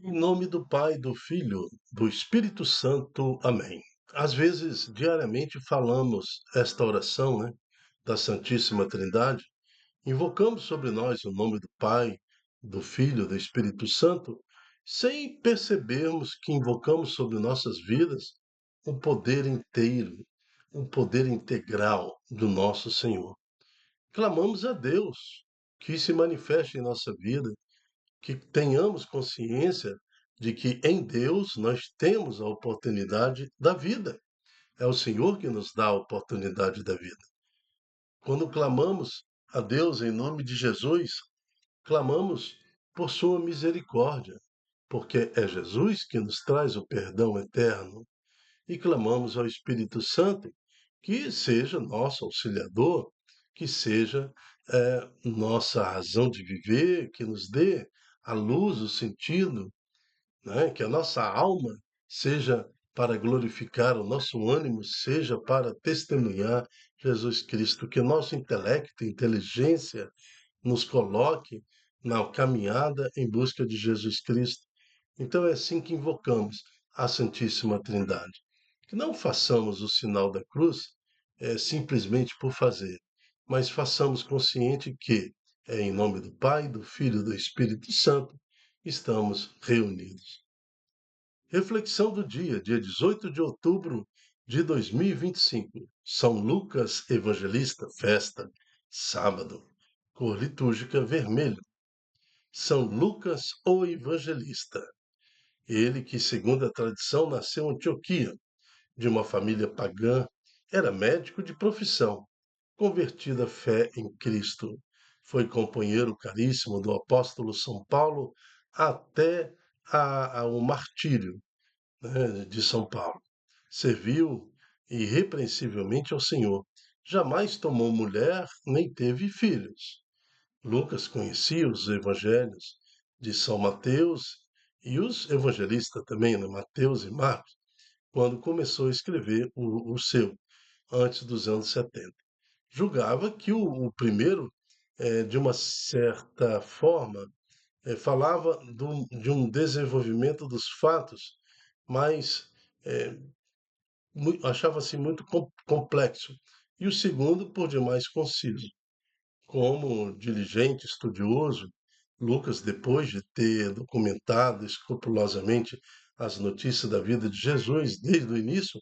Em nome do Pai, do Filho, do Espírito Santo. Amém. Às vezes, diariamente, falamos esta oração, da Santíssima Trindade, invocamos sobre nós o nome do Pai, do Filho, do Espírito Santo, sem percebermos que invocamos sobre nossas vidas o poder inteiro, o poder integral do nosso Senhor. Clamamos a Deus que se manifeste em nossa vida, que tenhamos consciência de que em Deus nós temos a oportunidade da vida. É o Senhor que nos dá a oportunidade da vida. Quando clamamos a Deus em nome de Jesus, clamamos por sua misericórdia, porque é Jesus que nos traz o perdão eterno. E clamamos ao Espírito Santo que seja nosso auxiliador, que seja nossa razão de viver, que nos dê a luz, o sentido, que a nossa alma seja para glorificar, o nosso ânimo seja para testemunhar Jesus Cristo, que nosso intelecto, inteligência nos coloque na caminhada em busca de Jesus Cristo. Então é assim que invocamos a Santíssima Trindade. Que não façamos o sinal da cruz simplesmente por fazer, mas façamos consciente que é em nome do Pai, do Filho e do Espírito Santo estamos reunidos. Reflexão do dia 18 de outubro de 2025. São Lucas Evangelista, festa, sábado. Cor litúrgica vermelho. São Lucas o Evangelista. Ele que, segundo a tradição, nasceu em Antioquia, de uma família pagã, era médico de profissão, convertido à fé em Cristo. Foi companheiro caríssimo do apóstolo São Paulo até o martírio, de São Paulo. Serviu irrepreensivelmente ao Senhor. Jamais tomou mulher, nem teve filhos. Lucas conhecia os evangelhos de São Mateus e os evangelistas também, Mateus e Marcos, quando começou a escrever o seu, antes dos anos 70. Julgava que o primeiro, de uma certa forma, falava de um desenvolvimento dos fatos, mas eh, achava-se muito complexo. E o segundo, por demais conciso. Como diligente, estudioso, Lucas, depois de ter documentado escrupulosamente as notícias da vida de Jesus desde o início,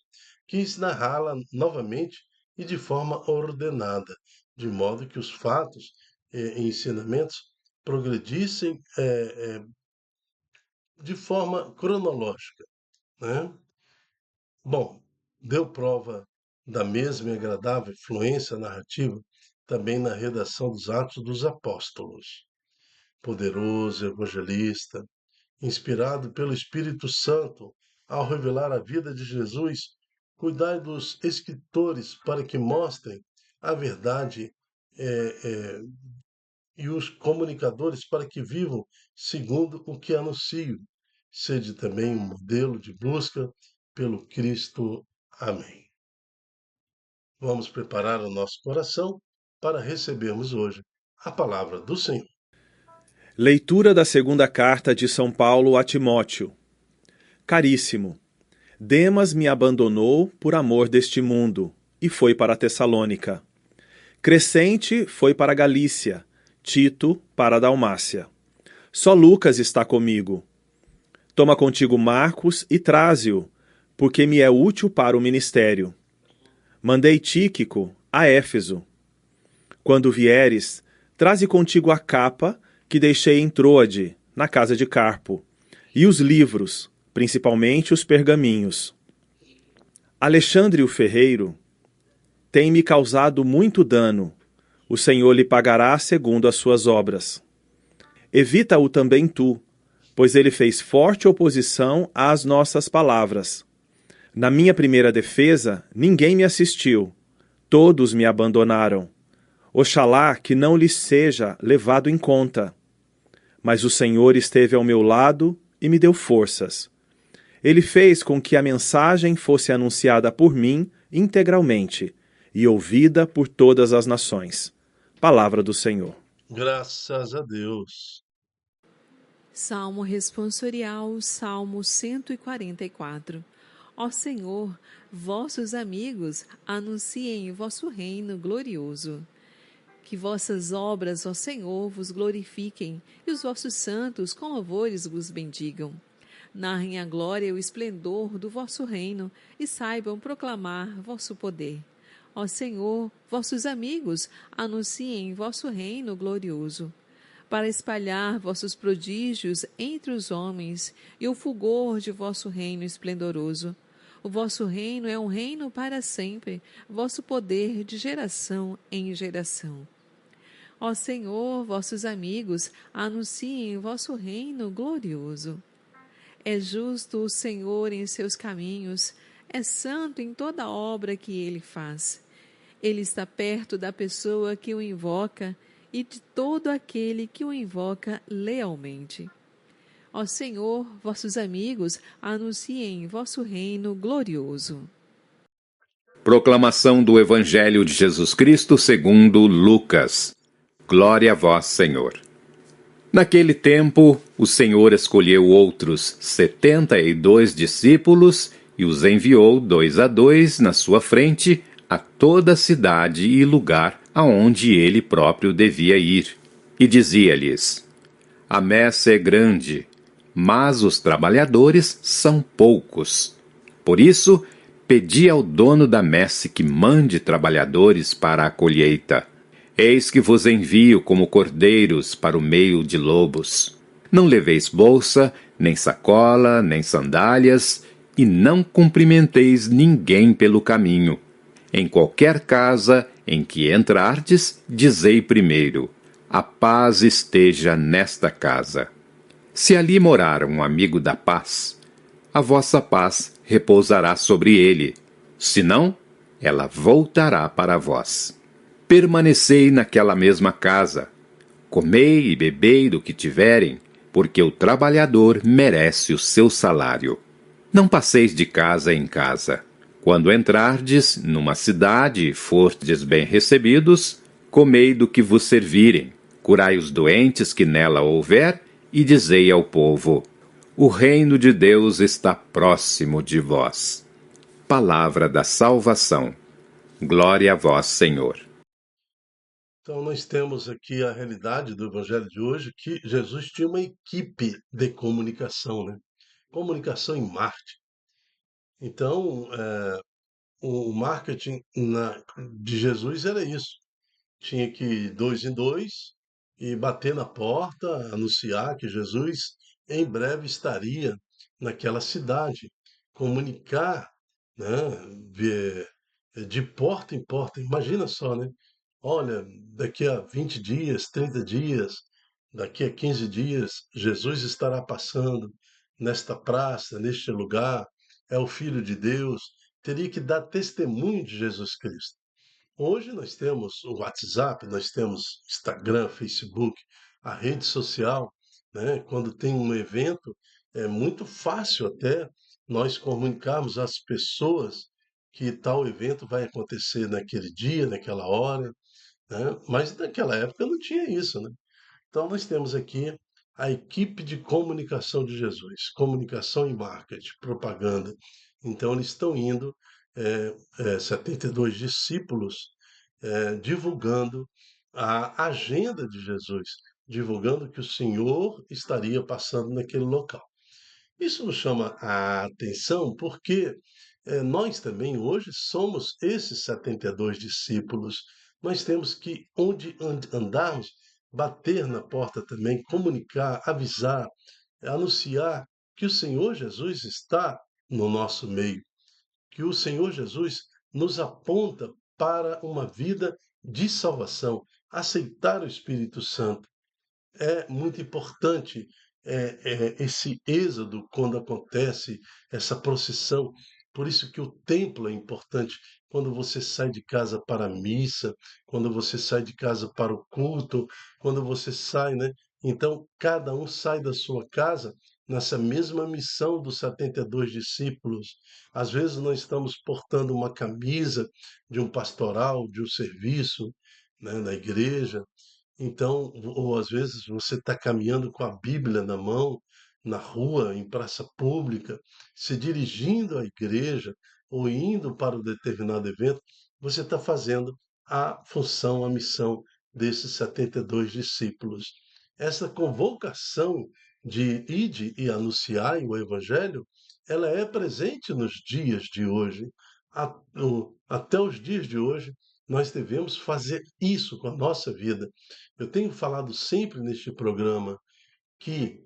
quis narrá-la novamente e de forma ordenada, de modo que os fatos e ensinamentos progredissem de forma cronológica, né? Bom, deu prova da mesma e agradável fluência narrativa também na redação dos Atos dos Apóstolos. Poderoso evangelista, inspirado pelo Espírito Santo ao revelar a vida de Jesus, cuidai dos escritores para que mostrem a verdade eh, eh, e os comunicadores para que vivam segundo o que anuncio. Sede também um modelo de busca pelo Cristo. Amém. Vamos preparar o nosso coração para recebermos hoje a palavra do Senhor. Leitura da segunda carta de São Paulo a Timóteo. Caríssimo, Demas me abandonou por amor deste mundo e foi para Tessalônica. Crescente foi para a Galícia, Tito para a Dalmácia. Só Lucas está comigo. Toma contigo Marcos e traze-o, porque me é útil para o ministério. Mandei Tíquico a Éfeso. Quando vieres, traze contigo a capa que deixei em Troade, na casa de Carpo, e os livros, principalmente os pergaminhos. Alexandre o ferreiro tem-me causado muito dano. O Senhor lhe pagará segundo as suas obras. Evita-o também tu, pois ele fez forte oposição às nossas palavras. Na minha primeira defesa, ninguém me assistiu. Todos me abandonaram. Oxalá que não lhe seja levado em conta. Mas o Senhor esteve ao meu lado e me deu forças. Ele fez com que a mensagem fosse anunciada por mim integralmente e ouvida por todas as nações. Palavra do Senhor. Graças a Deus. Salmo responsorial, Salmo 144. Ó Senhor, vossos amigos anunciem vosso reino glorioso. Que vossas obras, ó Senhor, vos glorifiquem, e os vossos santos com louvores vos bendigam. Narrem a glória e o esplendor do vosso reino, e saibam proclamar vosso poder. Ó Senhor, vossos amigos anunciem vosso reino glorioso, para espalhar vossos prodígios entre os homens e o fulgor de vosso reino esplendoroso. O vosso reino é um reino para sempre, vosso poder de geração em geração. Ó Senhor, vossos amigos anunciem vosso reino glorioso. É justo o Senhor em seus caminhos, é santo em toda obra que ele faz. Ele está perto da pessoa que o invoca e de todo aquele que o invoca lealmente. Ó Senhor, vossos amigos anunciem vosso reino glorioso. Proclamação do Evangelho de Jesus Cristo segundo Lucas. Glória a vós, Senhor. Naquele tempo, o Senhor escolheu outros 72 discípulos e os enviou 2 a 2 na sua frente a toda cidade e lugar aonde ele próprio devia ir. E dizia-lhes: A messe é grande, mas os trabalhadores são poucos. Por isso, pedi ao dono da messe que mande trabalhadores para a colheita. Eis que vos envio como cordeiros para o meio de lobos. Não leveis bolsa, nem sacola, nem sandálias, e não cumprimenteis ninguém pelo caminho. Em qualquer casa em que entrardes, dizei primeiro: a paz esteja nesta casa. Se ali morar um amigo da paz, a vossa paz repousará sobre ele. Se não, ela voltará para vós. Permanecei naquela mesma casa. Comei e bebei do que tiverem, porque o trabalhador merece o seu salário. Não passeis de casa em casa. Quando entrardes numa cidade e fordes bem recebidos, comei do que vos servirem, curai os doentes que nela houver, e dizei ao povo: o reino de Deus está próximo de vós. Palavra da salvação. Glória a vós, Senhor. Então, nós temos aqui a realidade do Evangelho de hoje, que Jesus tinha uma equipe de comunicação, né? Comunicação em marketing. Então, o marketing de Jesus era isso. Tinha que ir 2 em 2 e bater na porta, anunciar que Jesus em breve estaria naquela cidade, comunicar, né, de porta em porta. Imagina só, né? Olha, daqui a 20 dias, 30 dias, daqui a 15 dias, Jesus estará passando nesta praça, neste lugar, é o Filho de Deus. Teria que dar testemunho de Jesus Cristo. Hoje nós temos o WhatsApp, nós temos Instagram, Facebook, a rede social, né? Quando tem um evento, é muito fácil até nós comunicarmos às pessoas que tal evento vai acontecer naquele dia, naquela hora, né? Mas naquela época não tinha isso, né? Então nós temos aqui a equipe de comunicação de Jesus, comunicação e marketing, propaganda. Então eles estão indo, 72 discípulos, divulgando a agenda de Jesus, divulgando que o Senhor estaria passando naquele local. Isso nos chama a atenção porque nós também hoje somos esses 72 discípulos. Nós temos que, onde andarmos, bater na porta também, comunicar, avisar, anunciar que o Senhor Jesus está no nosso meio, que o Senhor Jesus nos aponta para uma vida de salvação, aceitar o Espírito Santo. É muito importante esse êxodo quando acontece essa procissão. Por isso que o templo é importante. Quando você sai de casa para a missa, quando você sai de casa para o culto, quando você sai, né? Então, cada um sai da sua casa nessa mesma missão dos 72 discípulos. Às vezes nós estamos portando uma camisa de um pastoral, de um serviço, né, da igreja, Então, ou às vezes você está caminhando com a Bíblia na mão, na rua, em praça pública, se dirigindo à igreja ou indo para um determinado evento, você está fazendo a função, a missão desses 72 discípulos. Essa convocação de ide e anunciai o evangelho, ela é presente nos dias de hoje. Até os dias de hoje, nós devemos fazer isso com a nossa vida. Eu tenho falado sempre neste programa que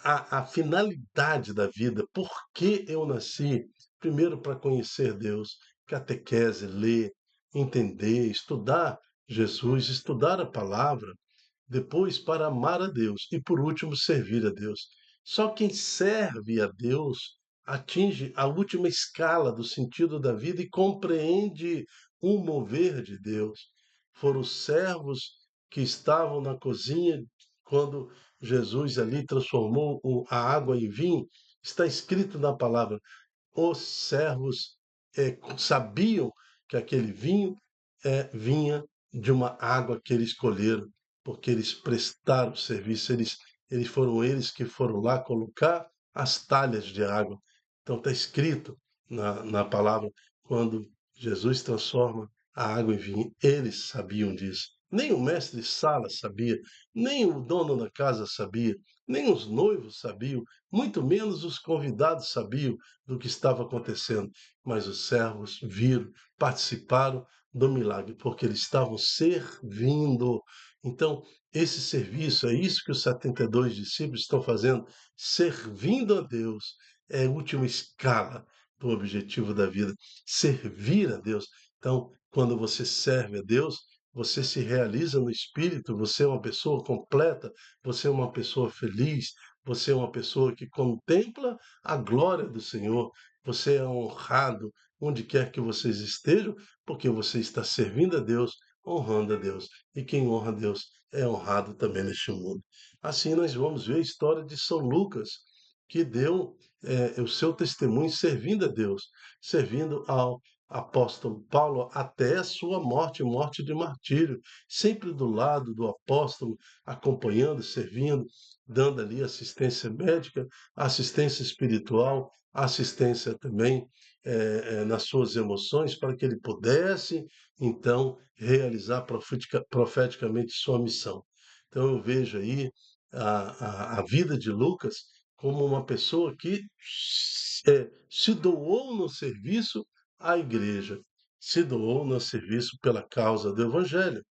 a finalidade da vida, por que eu nasci, primeiro para conhecer Deus, catequese, ler, entender, estudar Jesus, estudar a palavra, depois para amar a Deus e por último servir a Deus. Só quem serve a Deus atinge a última escala do sentido da vida e compreende o mover de Deus. Foram os servos que estavam na cozinha quando Jesus ali transformou a água em vinho. Está escrito na palavra: os servos sabiam que aquele vinho vinha de uma água que eles escolheram, porque eles prestaram serviço, eles foram eles que foram lá colocar as talhas de água. Então está escrito na palavra, quando Jesus transforma a água em vinho, eles sabiam disso. Nem o mestre de sala sabia, nem o dono da casa sabia, nem os noivos sabiam, muito menos os convidados sabiam do que estava acontecendo. Mas os servos viram, participaram do milagre, porque eles estavam servindo. Então, esse serviço, é isso que os 72 discípulos estão fazendo, servindo a Deus. É a última escala do objetivo da vida, servir a Deus. Então, quando você serve a Deus, você se realiza no espírito, você é uma pessoa completa, você é uma pessoa feliz, você é uma pessoa que contempla a glória do Senhor, você é honrado onde quer que vocês estejam, porque você está servindo a Deus, honrando a Deus. E quem honra a Deus é honrado também neste mundo. Assim nós vamos ver a história de São Lucas, que deu o seu testemunho servindo a Deus, servindo ao apóstolo Paulo até a sua morte, morte de martírio, sempre do lado do apóstolo, acompanhando, servindo, dando ali assistência médica, assistência espiritual, assistência também nas suas emoções, para que ele pudesse, então, realizar profeticamente sua missão. Então, eu vejo aí a vida de Lucas como uma pessoa que se doou no serviço à igreja, se doou no serviço pela causa do Evangelho.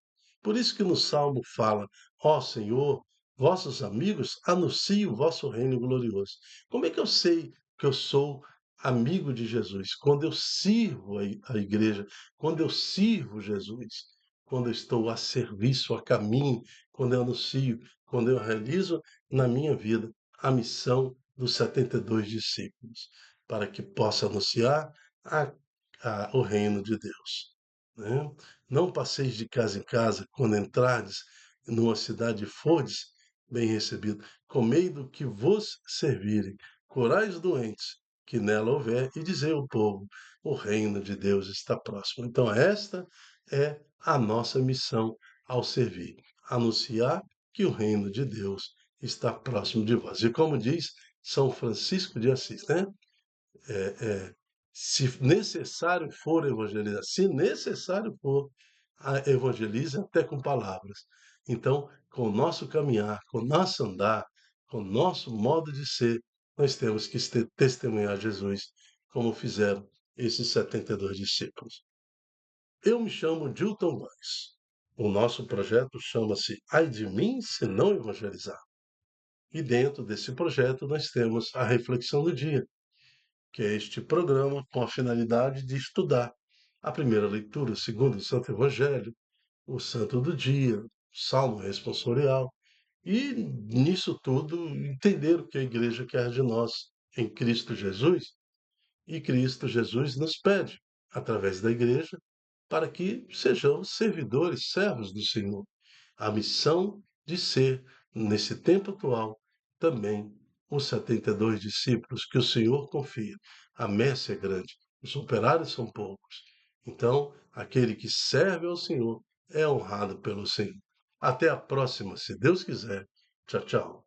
Por isso que no Salmo fala: ó Senhor, vossos amigos anunciem o vosso reino glorioso. Como é que eu sei que eu sou amigo de Jesus? Quando eu sirvo a igreja, quando eu sirvo Jesus, quando eu estou a serviço, a caminho, quando eu anuncio, quando eu realizo na minha vida a missão dos 72 discípulos, para que possa anunciar a, o reino de Deus. Né? Não passeis de casa em casa, quando entrardes numa cidade e fordes bem recebido, comei do que vos servirem, curai os doentes que nela houver, e dizei ao povo: o reino de Deus está próximo. Então, esta é a nossa missão ao servir, anunciar que o reino de Deus está próximo de vós. E como diz São Francisco de Assis, né? Se necessário for evangelizar, se necessário for, evangelize até com palavras. Então, com o nosso caminhar, com o nosso andar, com o nosso modo de ser, nós temos que testemunhar Jesus, como fizeram esses 72 discípulos. Eu me chamo Dilton Góes. O nosso projeto chama-se Ai de mim se não evangelizar. E dentro desse projeto nós temos a reflexão do dia, que é este programa com a finalidade de estudar a primeira leitura, segundo o Santo Evangelho, o Santo do Dia, o Salmo responsorial, e nisso tudo entender o que a igreja quer de nós em Cristo Jesus. E Cristo Jesus nos pede, através da igreja, para que sejamos servidores, servos do Senhor. A missão de ser, nesse tempo atual, também os 72 discípulos que o Senhor confia. A messe é grande, os operários são poucos. Então, aquele que serve ao Senhor é honrado pelo Senhor. Até a próxima, se Deus quiser. Tchau, tchau.